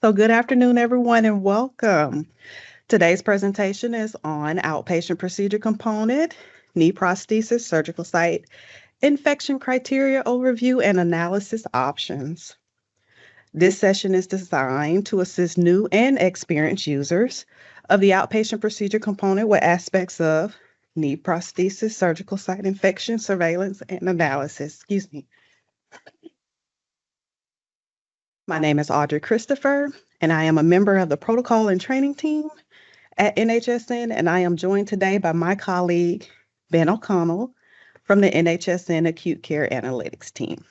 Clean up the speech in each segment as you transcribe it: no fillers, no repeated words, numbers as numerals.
So good afternoon, everyone, and welcome. Today's presentation is on outpatient procedure component, knee prosthesis, surgical site, infection criteria overview, and analysis options. This session is designed to assist new and experienced users of the outpatient procedure component with aspects of knee prosthesis, surgical site infection, surveillance, and analysis. My name is Audrey Christopher, and I am a member of the protocol and training team at NHSN, and I am joined today by my colleague, Ben O'Connell, from the NHSN Acute Care Analytics team.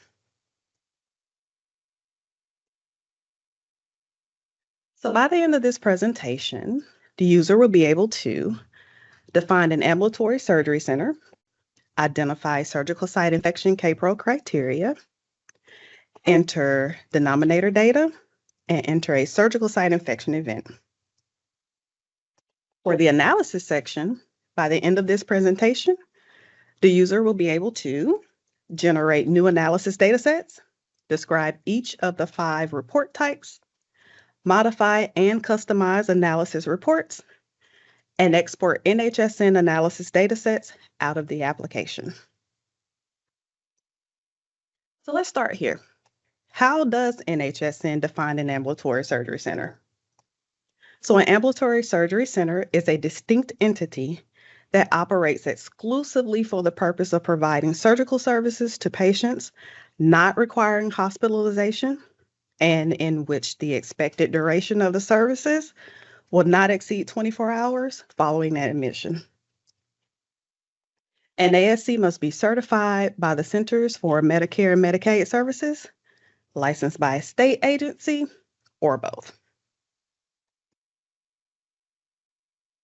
So by the end of this presentation, the user will be able to define an ambulatory surgery center, identify surgical site infection KPRO criteria, enter denominator data, and enter a surgical site infection event. For the analysis section, by the end of this presentation, the user will be able to generate new analysis datasets, describe each of the 5 report types, modify and customize analysis reports, and export NHSN analysis datasets out of the application. So let's start here. How does NHSN define an ambulatory surgery center? So an ambulatory surgery center is a distinct entity that operates exclusively for the purpose of providing surgical services to patients not requiring hospitalization, and in which the expected duration of the services will not exceed 24 hours following that admission. An ASC must be certified by the Centers for Medicare and Medicaid Services, licensed by a state agency, or both.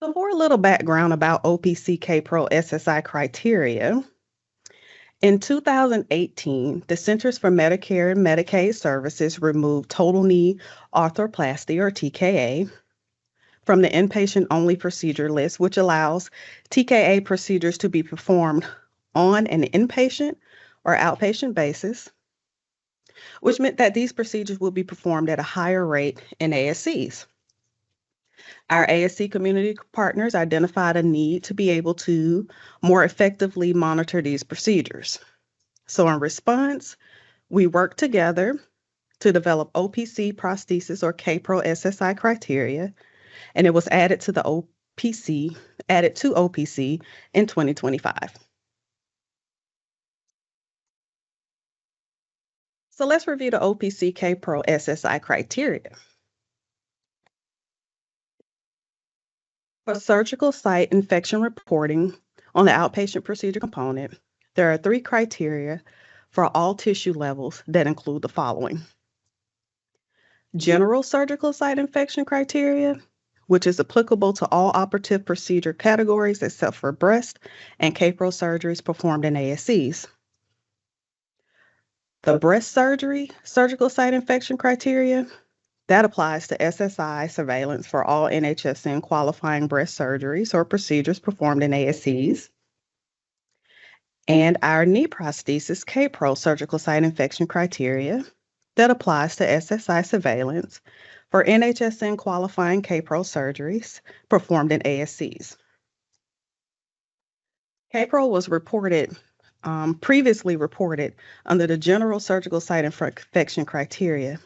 So for a little background about OPC KPRO SSI criteria, in 2018, the Centers for Medicare and Medicaid Services removed total knee arthroplasty, or TKA, from the inpatient-only procedure list, which allows TKA procedures to be performed on an inpatient or outpatient basis, which meant that these procedures will be performed at a higher rate in ASCs. Our ASC community partners identified a need to be able to more effectively monitor these procedures. So in response, we worked together to develop OPC prosthesis, or KPRO SSI criteria, and it was added to OPC in 2025. So let's review the OPC KPRO SSI criteria. For surgical site infection reporting on the outpatient procedure component, there are 3 criteria for all tissue levels that include the following: general surgical site infection criteria, which is applicable to all operative procedure categories except for breast and KPRO surgeries performed in ASCs. The breast surgery surgical site infection criteria, that applies to SSI surveillance for all NHSN qualifying breast surgeries or procedures performed in ASCs. And our knee prosthesis KPRO surgical site infection criteria, that applies to SSI surveillance for NHSN qualifying KPRO surgeries performed in ASCs. KPRO was previously reported under the general surgical site infection criteria.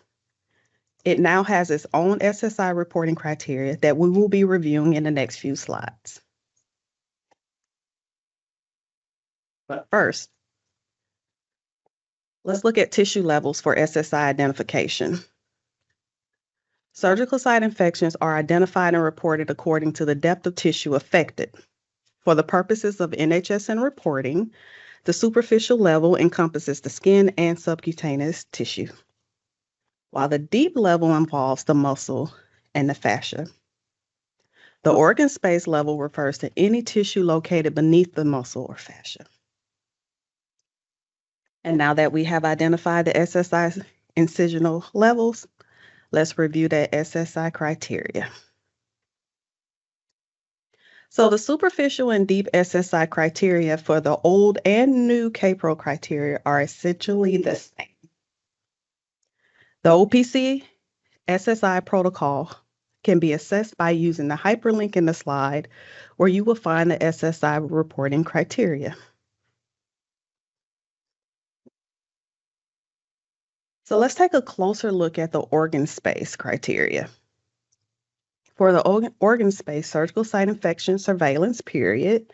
It now has its own SSI reporting criteria that we will be reviewing in the next few slides. But first, let's look at tissue levels for SSI identification. Surgical site infections are identified and reported according to the depth of tissue affected. For the purposes of NHSN reporting, the superficial level encompasses the skin and subcutaneous tissue, while the deep level involves the muscle and the fascia. The organ space level refers to any tissue located beneath the muscle or fascia. And now that we have identified the SSI incisional levels, let's review the SSI criteria. So the superficial and deep SSI criteria for the old and new KPRO criteria are essentially the same. The OPC SSI protocol can be assessed by using the hyperlink in the slide, where you will find the SSI reporting criteria. So let's take a closer look at the organ space criteria. For the organ space surgical site infection surveillance period,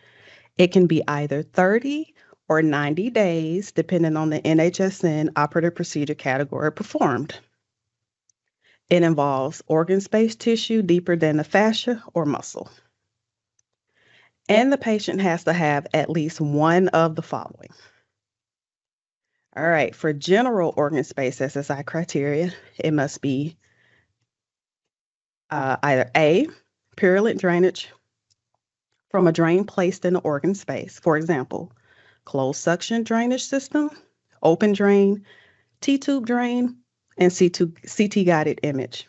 it can be either 30 or 90 days, depending on the NHSN operative procedure category performed. It involves organ space tissue deeper than the fascia or muscle. And the patient has to have at least one of the following. All right, for general organ space SSI criteria, it must be either A, purulent drainage from a drain placed in the organ space. For example, closed suction drainage system, open drain, T-tube drain, and CT guided image.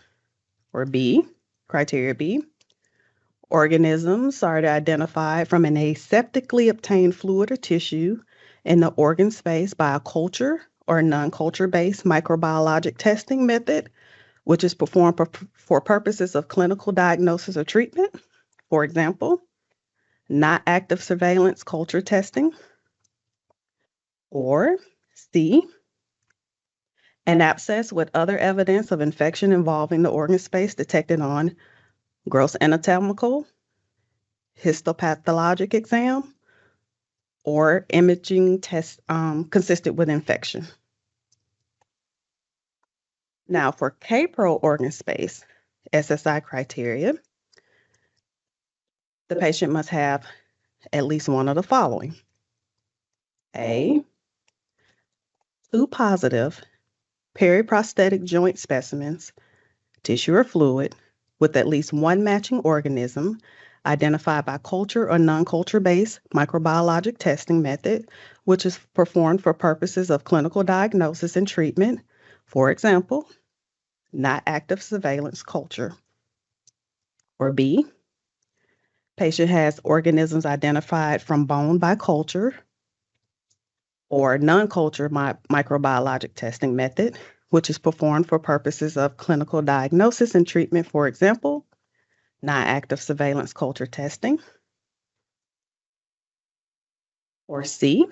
Or B, criteria B, organisms are identified from an aseptically obtained fluid or tissue in the organ space by a culture or non-culture based microbiologic testing method, which is performed for purposes of clinical diagnosis or treatment. For example, not active surveillance culture testing. Or C, an abscess with other evidence of infection involving the organ space detected on gross anatomical, histopathologic exam, or imaging test consistent with infection. Now, for KPRO organ space SSI criteria, the patient must have at least one of the following. A, 2 positive periprosthetic joint specimens, tissue or fluid, with at least one matching organism identified by culture or non-culture based microbiologic testing method, which is performed for purposes of clinical diagnosis and treatment. For example, not active surveillance culture. Or B, patient has organisms identified from bone by culture or non-culture microbiologic testing method, which is performed for purposes of clinical diagnosis and treatment. For example, non-active surveillance culture testing. Or C,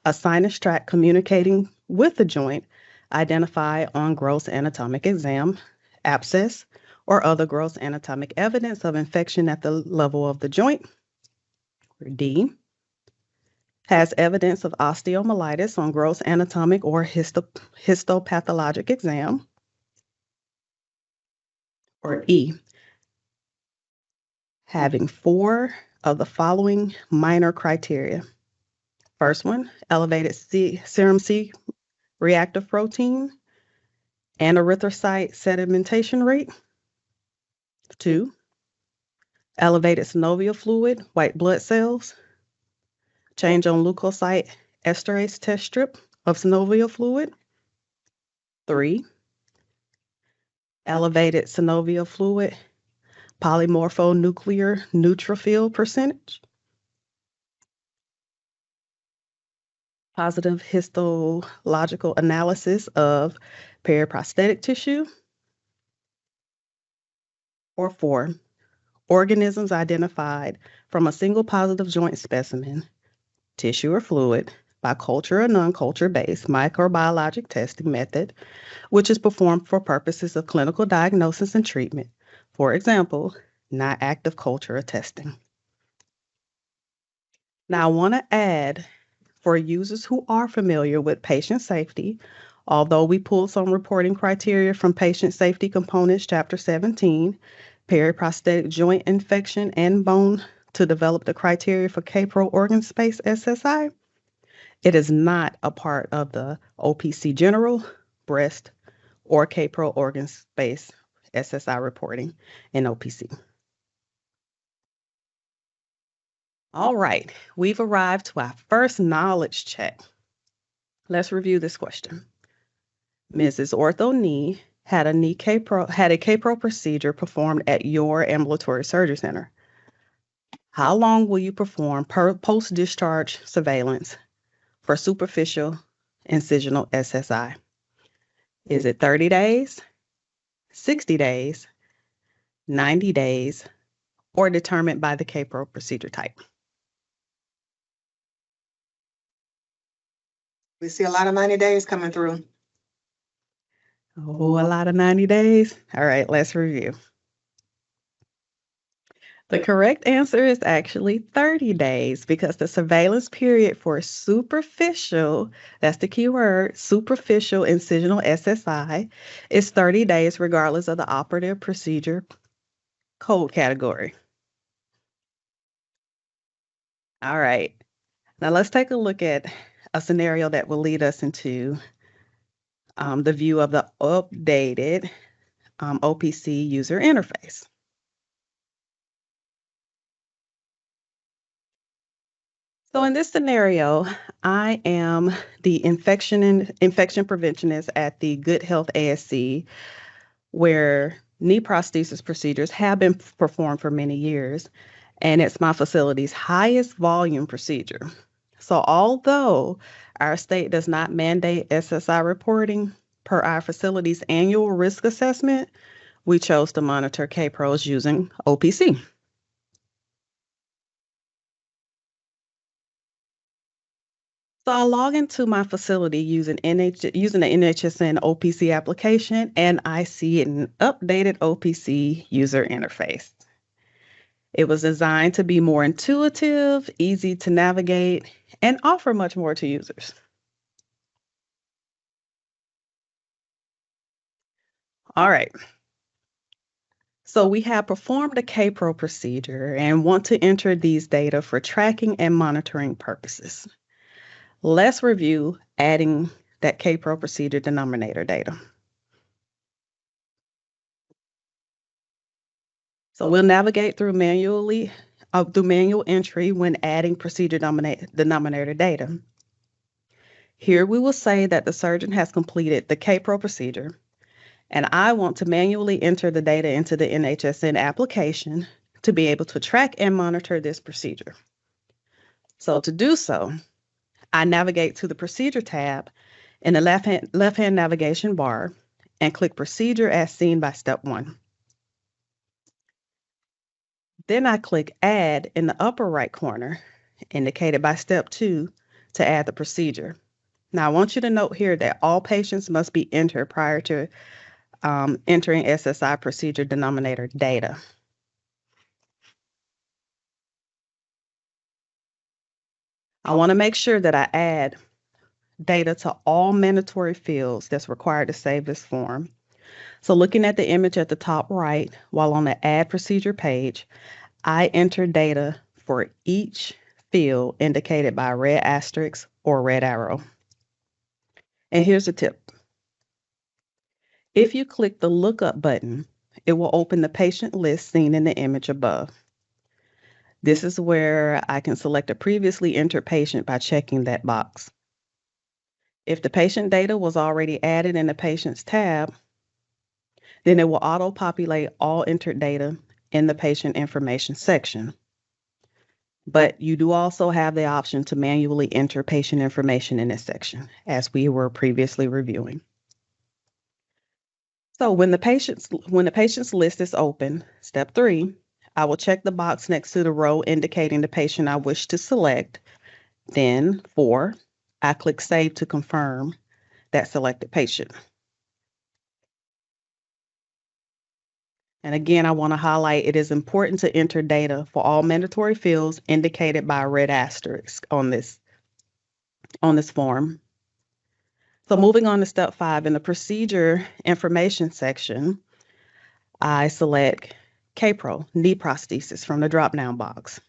a sinus tract communicating with the joint identified on gross anatomic exam, abscess, or other gross anatomic evidence of infection at the level of the joint. Or D, has evidence of osteomyelitis on gross anatomic or histopathologic exam. Or E, having 4 of the following minor criteria. First one, elevated serum C reactive protein and erythrocyte sedimentation rate. 2, elevated synovial fluid, white blood cells, change on leukocyte esterase test strip of synovial fluid. 3, elevated synovial fluid, polymorphonuclear neutrophil percentage. Positive histological analysis of periprosthetic tissue. Or 4, organisms identified from a single positive joint specimen, tissue or fluid, by culture or non-culture based microbiologic testing method, which is performed for purposes of clinical diagnosis and treatment. For example, not active culture or testing. Now, I want to add, for users who are familiar with patient safety, although we pulled some reporting criteria from Patient Safety Components, Chapter 17, periprosthetic joint infection and bone, to develop the criteria for KPRO organ space SSI, it is not a part of the OPC general, breast, or KPRO organ space SSI reporting in OPC. All right, we've arrived to our first knowledge check. Let's review this question. Mrs. Ortho Knee had a KPRO procedure performed at your ambulatory surgery center. How long will you perform post-discharge surveillance for superficial incisional SSI? Is it 30 days, 60 days, 90 days, or determined by the KPRO procedure type. We see a lot of 90 days coming through. Oh, a lot of 90 days. All right, let's review. The correct answer is actually 30 days because the surveillance period for superficial, that's the key word, superficial incisional SSI is 30 days regardless of the operative procedure code category. All right, now let's take a look at a scenario that will lead us into the view of the updated OPC user interface. So in this scenario, I am the infection preventionist at the Good Health ASC, where knee prosthesis procedures have been performed for many years, and it's my facility's highest volume procedure. So although our state does not mandate SSI reporting per our facility's annual risk assessment, we chose to monitor KPROs using OPC. So I log into my facility using the NHSN OPC application, and I see an updated OPC user interface. It was designed to be more intuitive, easy to navigate, and offer much more to users. All right. So we have performed a KPRO procedure and want to enter these data for tracking and monitoring purposes. Let's review adding that KPRO procedure denominator data. So we'll navigate through manual entry when adding procedure denominator data. Here we will say that the surgeon has completed the KPRO procedure, and I want to manually enter the data into the NHSN application to be able to track and monitor this procedure. So to do so, I navigate to the Procedure tab in the left-hand navigation bar and click Procedure as seen by Step 1. Then I click Add in the upper right corner, indicated by Step 2, to add the procedure. Now, I want you to note here that all patients must be entered prior to entering SSI procedure denominator data. I want to make sure that I add data to all mandatory fields that's required to save this form. So looking at the image at the top right, while on the Add Procedure page, I enter data for each field indicated by a red asterisk or red arrow. And here's a tip. If you click the Lookup button, it will open the patient list seen in the image above. This is where I can select a previously entered patient by checking that box. If the patient data was already added in the Patients tab, then it will auto-populate all entered data in the patient information section. But you do also have the option to manually enter patient information in this section, as we were previously reviewing. So when the patient's list is open, Step 3, I will check the box next to the row indicating the patient I wish to select. Then 4, I click Save to confirm that selected patient. And again, I want to highlight it is important to enter data for all mandatory fields indicated by a red asterisk on this form. So moving on to Step 5, in the procedure information section, I select KPRO, knee prosthesis, from the drop-down box,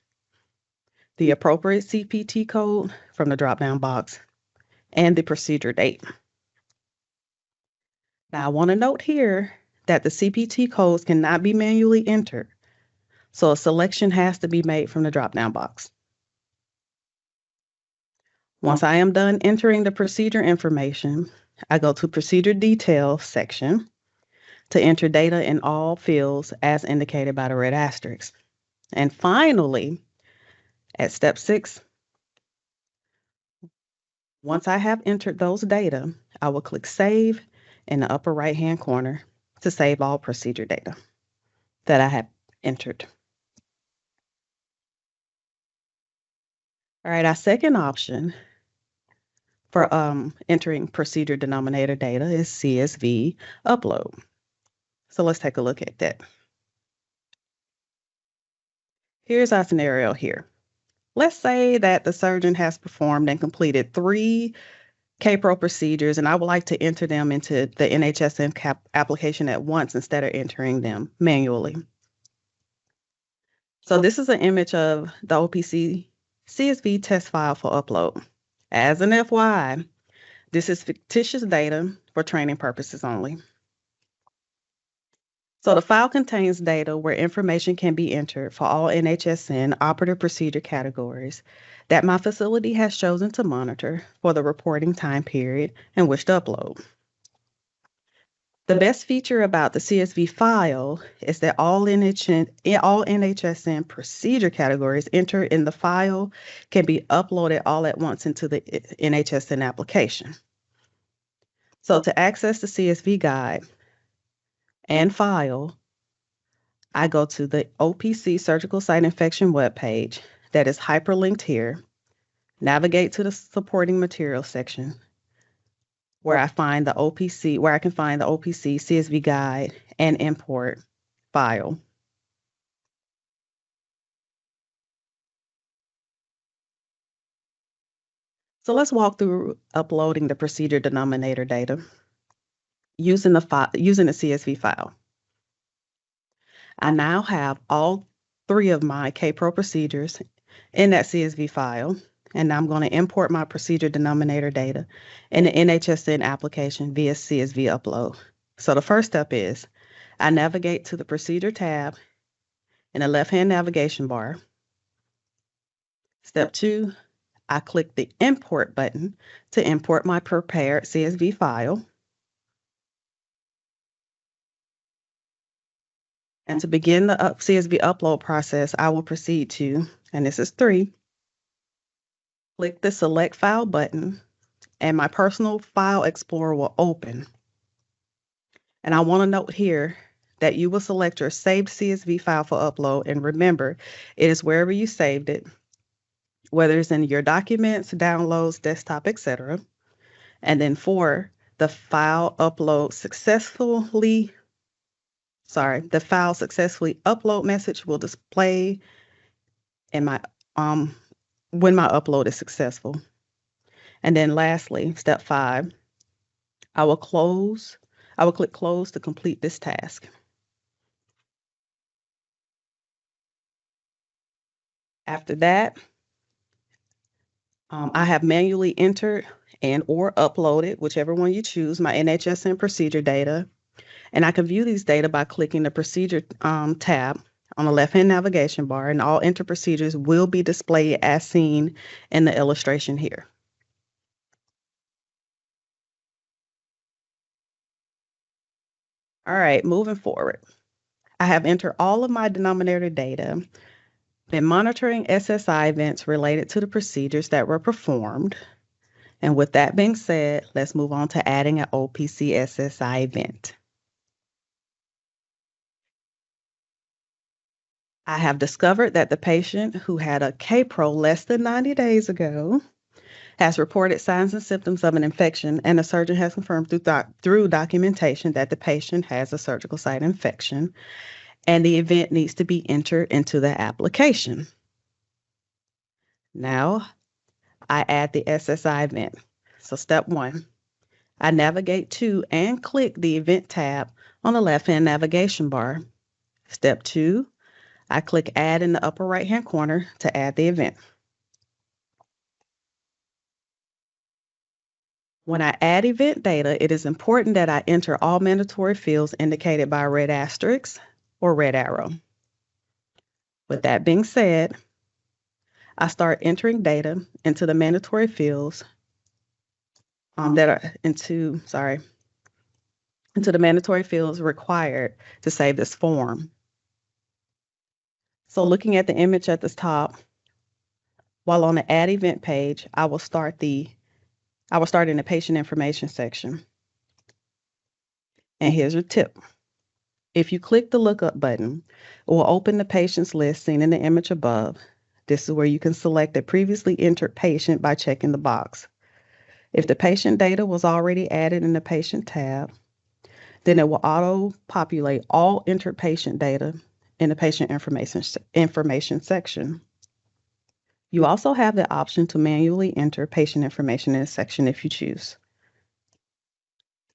the appropriate CPT code from the drop-down box, and the procedure date. Now, I want to note here that the CPT codes cannot be manually entered, so a selection has to be made from the drop-down box. Once I am done entering the procedure information, I go to Procedure Details section to enter data in all fields as indicated by the red asterisk. And finally, at Step 6, once I have entered those data, I will click Save in the upper right-hand corner to save all procedure data that I have entered. All right, our second option for entering procedure denominator data is CSV upload. So let's take a look at that. Here's our scenario here. Let's say that the surgeon has performed and completed 3 KPRO procedures, and I would like to enter them into the NHSN application at once instead of entering them manually. So this is an image of the OPC CSV test file for upload. As an FYI, this is fictitious data for training purposes only. So the file contains data where information can be entered for all NHSN operative procedure categories that my facility has chosen to monitor for the reporting time period in which to upload. The best feature about the CSV file is that all NHSN procedure categories entered in the file can be uploaded all at once into the NHSN application. So to access the CSV guide and file, I go to the OPC surgical site infection webpage that is hyperlinked here, navigate to the supporting materials section where I can find the OPC CSV guide and import file. So let's walk through uploading the procedure denominator data using the CSV file. I now have all 3 of my KPRO procedures in that CSV file, and I'm going to import my procedure denominator data in the NHSN application via CSV upload. So the first step is I navigate to the procedure tab in the left-hand navigation bar. Step 2, I click the import button to import my prepared CSV file. And to begin the CSV upload process, I will proceed to, and this is 3, click the Select File button, and my Personal File Explorer will open. And I want to note here that you will select your saved CSV file for upload, and remember, it is wherever you saved it, whether it's in your documents, downloads, desktop, etc. And then 4, the file successfully upload message will display in my when my upload is successful. And then lastly, step 5, I will click close to complete this task. After that, I have manually entered and or uploaded, whichever one you choose, my NHSN procedure data. And I can view these data by clicking the procedure tab on the left-hand navigation bar, and all entered procedures will be displayed as seen in the illustration here. All right, moving forward. I have entered all of my denominator data, been monitoring SSI events related to the procedures that were performed. And with that being said, let's move on to adding an OPC SSI event. I have discovered that the patient who had a KPRO less than 90 days ago has reported signs and symptoms of an infection, and the surgeon has confirmed through documentation that the patient has a surgical site infection, and the event needs to be entered into the application. Now, I add the SSI event. So step 1, I navigate to and click the Event tab on the left-hand navigation bar. Step 2, I click Add in the upper right-hand corner to add the event. When I add event data, it is important that I enter all mandatory fields indicated by a red asterisk or red arrow. With that being said, I start entering data into the mandatory fields into the mandatory fields required to save this form. So looking at the image at the top, while on the Add Event page, I will start in the patient information section. And here's your tip. If you click the lookup button, it will open the patient's list seen in the image above. This is where you can select a previously entered patient by checking the box. If the patient data was already added in the patient tab, then it will auto-populate all entered patient data in the patient information section. You also have the option to manually enter patient information in a section if you choose.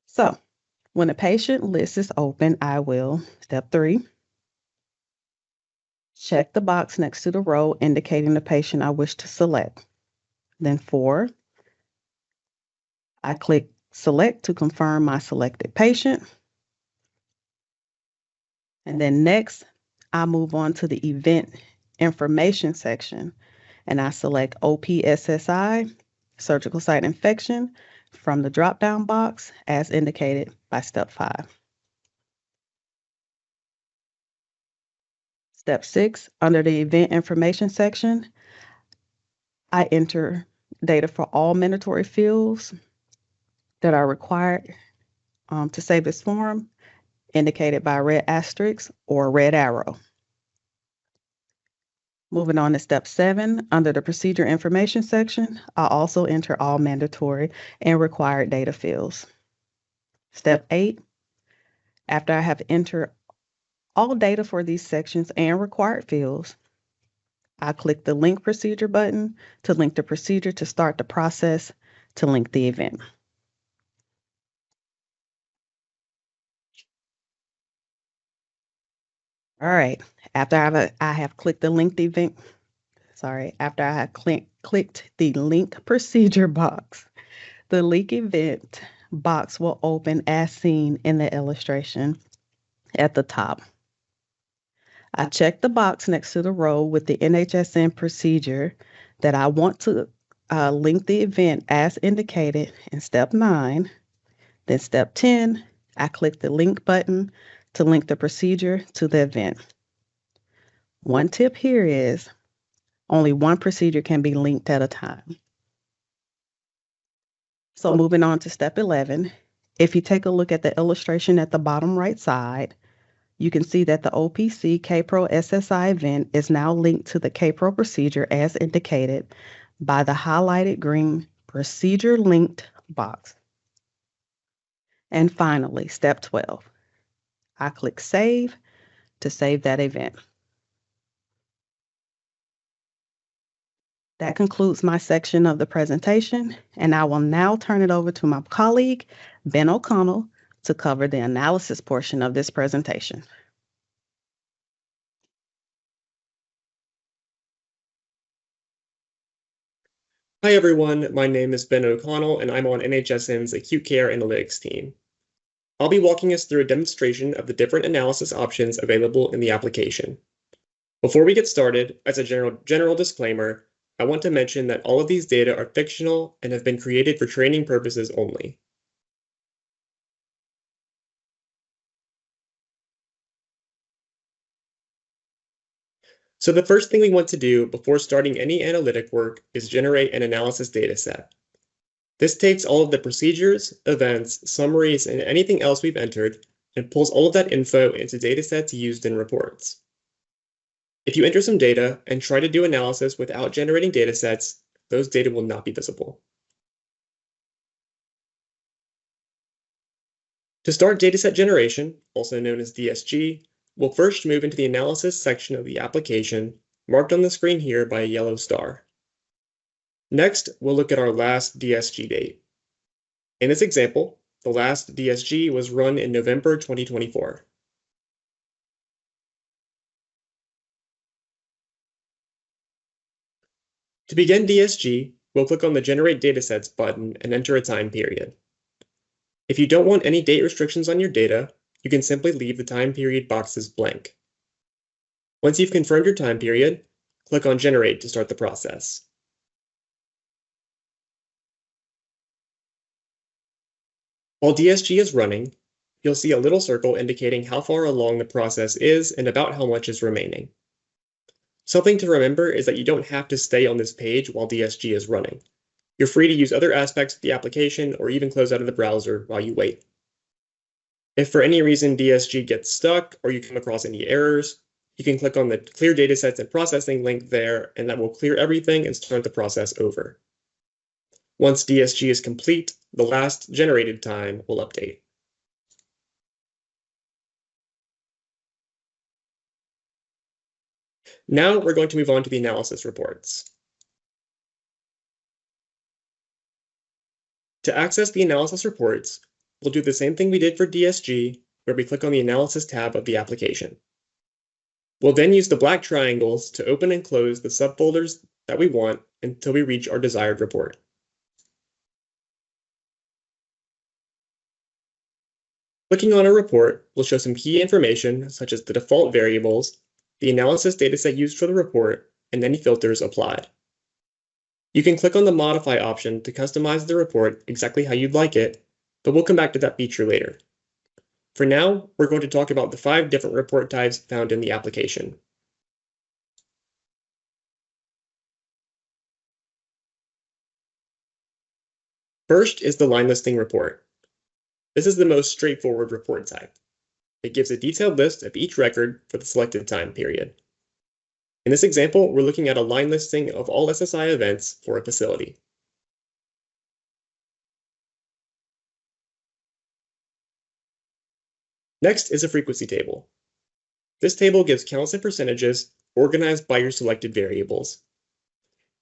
So, when the patient list is open, I will, step 3, check the box next to the row indicating the patient I wish to select. Then 4, I click Select to confirm my selected patient. And then next, I move on to the event information section and I select OPSSI, surgical site infection, from the drop-down box as indicated by step 5. Step 6, under the event information section, I enter data for all mandatory fields that are required to save this form, indicated by a red asterisk or a red arrow. Moving on to step 7, under the procedure information section, I also enter all mandatory and required data fields. Step 8, after I have entered all data for these sections and required fields, I click the link procedure button to link the procedure to start the process to link the event. All right, after I have clicked the linked event, after I have clicked the link procedure box, the link event box will open as seen in the illustration at the top. I check the box next to the row with the NHSN procedure that I want to link the event as indicated in step 9. Then step 10, I click the link button to link the procedure to the event. One tip here is only one procedure can be linked at a time. So moving on to step 11, if you take a look at the illustration at the bottom right side, you can see that the OPC KPRO SSI event is now linked to the KPRO procedure as indicated by the highlighted green procedure linked box. And finally, step 12, I click Save to save that event. That concludes my section of the presentation, and I will now turn it over to my colleague, Ben O'Connell, to cover the analysis portion of this presentation. Hi everyone, my name is Ben O'Connell and I'm on NHSN's Acute Care Analytics team. I'll be walking us through a demonstration of the different analysis options available in the application. Before we get started, as a general disclaimer, I want to mention that all of these data are fictional and have been created for training purposes only. So the first thing we want to do before starting any analytic work is generate an analysis dataset. This takes all of the procedures, events, summaries, and anything else we've entered and pulls all of that info into datasets used in reports. If you enter some data and try to do analysis without generating datasets, those data will not be visible. To start dataset generation, also known as DSG, we'll first move into the analysis section of the application, marked on the screen here by a yellow star. Next, we'll look at our last DSG date. In this example, the last DSG was run in November 2024. To begin DSG, we'll click on the Generate Datasets button and enter a time period. If you don't want any date restrictions on your data, you can simply leave the time period boxes blank. Once you've confirmed your time period, click on Generate to start the process. While DSG is running, you'll see a little circle indicating how far along the process is and about how much is remaining. Something to remember is that you don't have to stay on this page while DSG is running. You're free to use other aspects of the application or even close out of the browser while you wait. If for any reason DSG gets stuck or you come across any errors, you can click on the Clear Datasets and Processing link there, and that will clear everything and start the process over. Once DSG is complete, the last generated time will update. Now we're going to move on to the analysis reports. To access the analysis reports, we'll do the same thing we did for DSG, where we click on the Analysis tab of the application. We'll then use the black triangles to open and close the subfolders that we want until we reach our desired report. Clicking on a report will show some key information such as the default variables, the analysis dataset used for the report, and any filters applied. You can click on the Modify option to customize the report exactly how you'd like it, but we'll come back to that feature later. For now, we're going to talk about the 5 different report types found in the application. First is the line listing report. This is the most straightforward report type. It gives a detailed list of each record for the selected time period. In this example, we're looking at a line listing of all SSI events for a facility. Next is a frequency table. This table gives counts and percentages organized by your selected variables.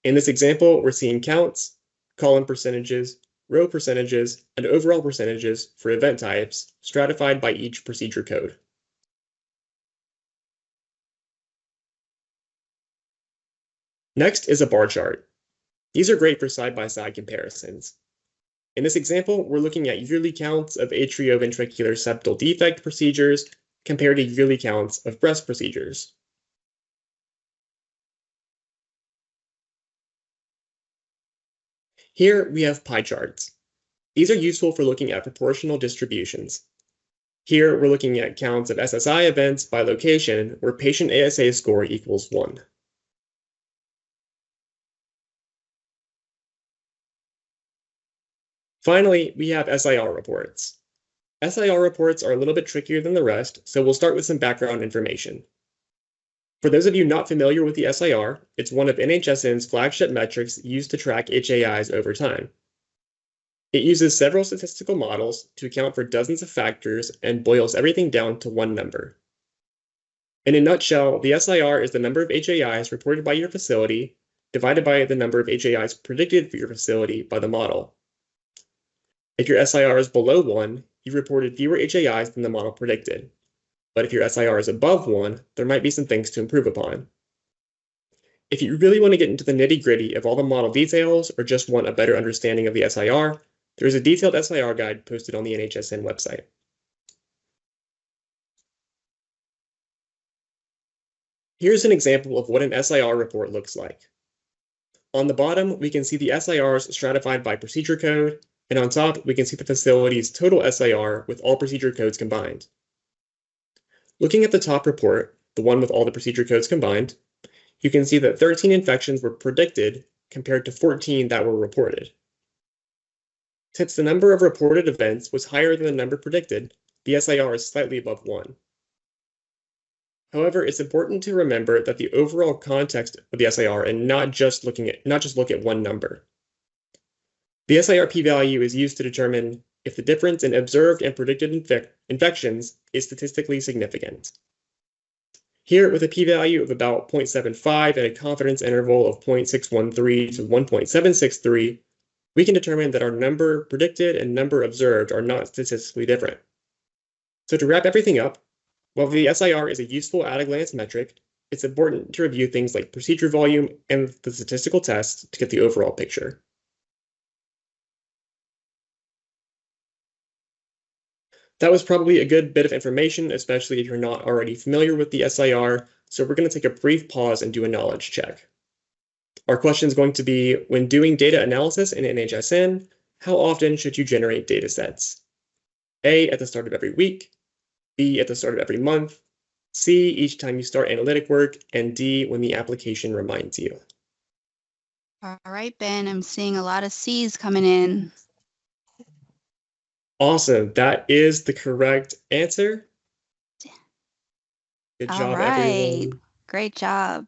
In this example, we're seeing counts, column percentages, row percentages, and overall percentages for event types stratified by each procedure code. Next is a bar chart. These are great for side-by-side comparisons. In this example, we're looking at yearly counts of atrioventricular septal defect procedures compared to yearly counts of breast procedures. Here we have pie charts. These are useful for looking at proportional distributions. Here we're looking at counts of SSI events by location where patient ASA score equals 1. Finally, we have SIR reports. SIR reports are a little bit trickier than the rest, so we'll start with some background information. For those of you not familiar with the SIR, it's one of NHSN's flagship metrics used to track HAIs over time. It uses several statistical models to account for dozens of factors and boils everything down to one number. In a nutshell, the SIR is the number of HAIs reported by your facility divided by the number of HAIs predicted for your facility by the model. If your SIR is below 1, you've reported fewer HAIs than the model predicted. But if your SIR is above 1, there might be some things to improve upon. If you really want to get into the nitty-gritty of all the model details or just want a better understanding of the SIR, there is a detailed SIR guide posted on the NHSN website. Here's an example of what an SIR report looks like. On the bottom, we can see the SIRs stratified by procedure code, and on top, we can see the facility's total SIR with all procedure codes combined. Looking at the top report, the one with all the procedure codes combined, you can see that 13 infections were predicted compared to 14 that were reported. Since the number of reported events was higher than the number predicted, the SIR is slightly above 1. However, it's important to remember that the overall context of the SIR and not just look at one number. The SIR p-value is used to determine if the difference in observed and predicted infections is statistically significant. Here, with a p-value of about 0.75 and a confidence interval of 0.613 to 1.763, we can determine that our number predicted and number observed are not statistically different. So to wrap everything up, while the SIR is a useful at-a-glance metric, it's important to review things like procedure volume and the statistical tests to get the overall picture. That was probably a good bit of information, especially if you're not already familiar with the SIR, so we're going to take a brief pause and do a knowledge check. Our question is going to be, when doing data analysis in NHSN, how often should you generate data sets? A, at the start of every week, B, at the start of every month, C, each time you start analytic work, and D, when the application reminds you. All right, Ben, I'm seeing a lot of C's coming in. Awesome. That is the correct answer. Good All job, right. everyone. Great job.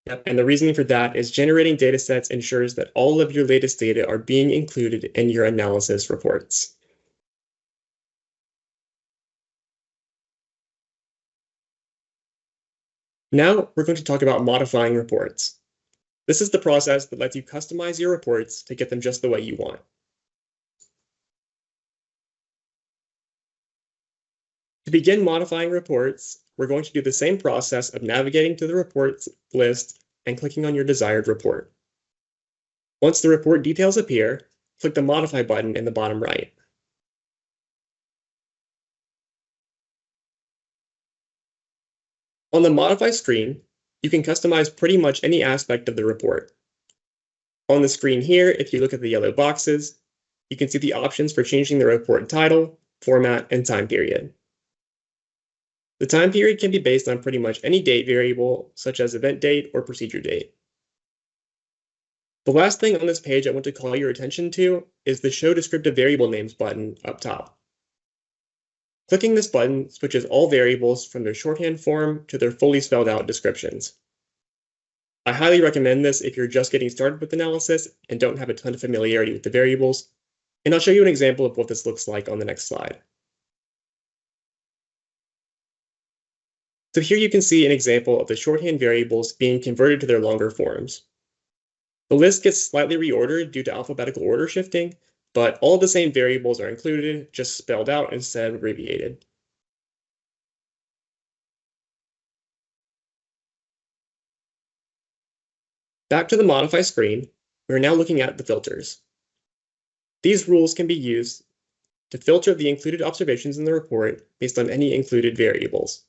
Yep. And the reasoning for that is generating data sets ensures that all of your latest data are being included in your analysis reports. Now we're going to talk about modifying reports. This is the process that lets you customize your reports to get them just the way you want. To begin modifying reports, we're going to do the same process of navigating to the reports list and clicking on your desired report. Once the report details appear, click the Modify button in the bottom right. On the Modify screen, you can customize pretty much any aspect of the report. On the screen here, if you look at the yellow boxes, you can see the options for changing the report title, format, and time period. The time period can be based on pretty much any date variable, such as event date or procedure date. The last thing on this page I want to call your attention to is the Show Descriptive Variable Names button up top. Clicking this button switches all variables from their shorthand form to their fully spelled out descriptions. I highly recommend this if you're just getting started with analysis and don't have a ton of familiarity with the variables, and I'll show you an example of what this looks like on the next slide. So here you can see an example of the shorthand variables being converted to their longer forms. The list gets slightly reordered due to alphabetical order shifting, but all the same variables are included, just spelled out instead of abbreviated. Back to the Modify screen, we're now looking at the filters. These rules can be used to filter the included observations in the report based on any included variables.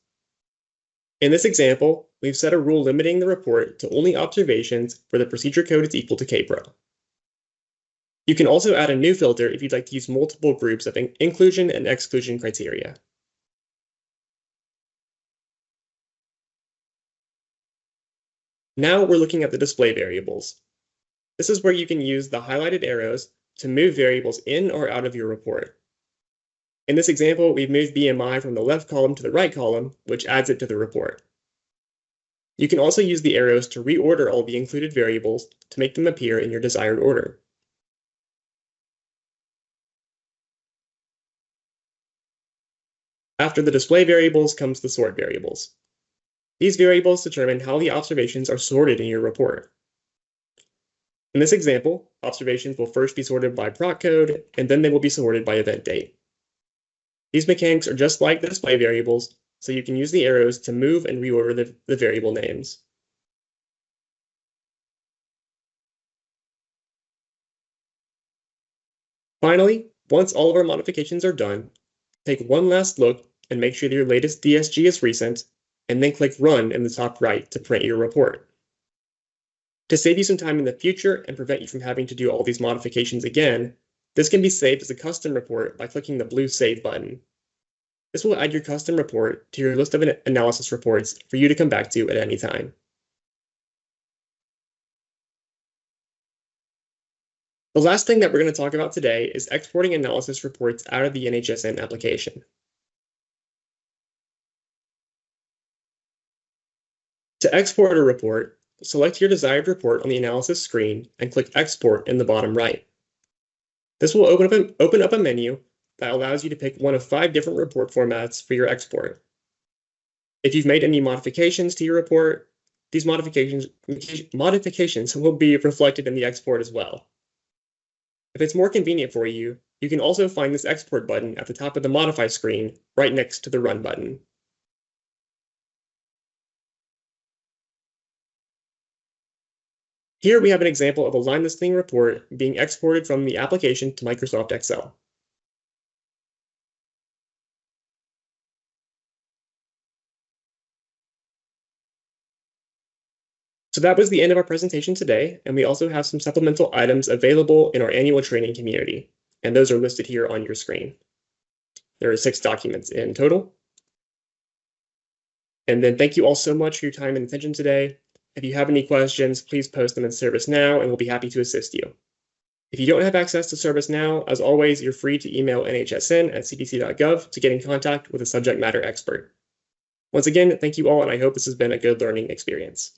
In this example, we've set a rule limiting the report to only observations where the procedure code is equal to KPRO. You can also add a new filter if you'd like to use multiple groups of inclusion and exclusion criteria. Now we're looking at the display variables. This is where you can use the highlighted arrows to move variables in or out of your report. In this example, we've moved BMI from the left column to the right column, which adds it to the report. You can also use the arrows to reorder all the included variables to make them appear in your desired order. After the display variables comes the sort variables. These variables determine how the observations are sorted in your report. In this example, observations will first be sorted by proc code, and then they will be sorted by event date. These mechanics are just like the display variables, so you can use the arrows to move and reorder the variable names. Finally, once all of our modifications are done, take one last look and make sure that your latest DSG is recent, and then click Run in the top right to print your report. To save you some time in the future and prevent you from having to do all these modifications again, this can be saved as a custom report by clicking the blue Save button. This will add your custom report to your list of analysis reports for you to come back to at any time. The last thing that we're going to talk about today is exporting analysis reports out of the NHSN application. To export a report, select your desired report on the analysis screen and click Export in the bottom right. This will open up a menu that allows you to pick one of 5 different report formats for your export. If you've made any modifications to your report, these modifications will be reflected in the export as well. If it's more convenient for you, you can also find this export button at the top of the Modify screen right next to the Run button. Here we have an example of a line listing report being exported from the application to Microsoft Excel. So that was the end of our presentation today, and we also have some supplemental items available in our annual training community, and those are listed here on your screen. There are 6 documents in total. And then thank you all so much for your time and attention today. If you have any questions, please post them in ServiceNow, and we'll be happy to assist you. If you don't have access to ServiceNow, as always, you're free to email nhsn@cdc.gov to get in contact with a subject matter expert. Once again, thank you all, and I hope this has been a good learning experience.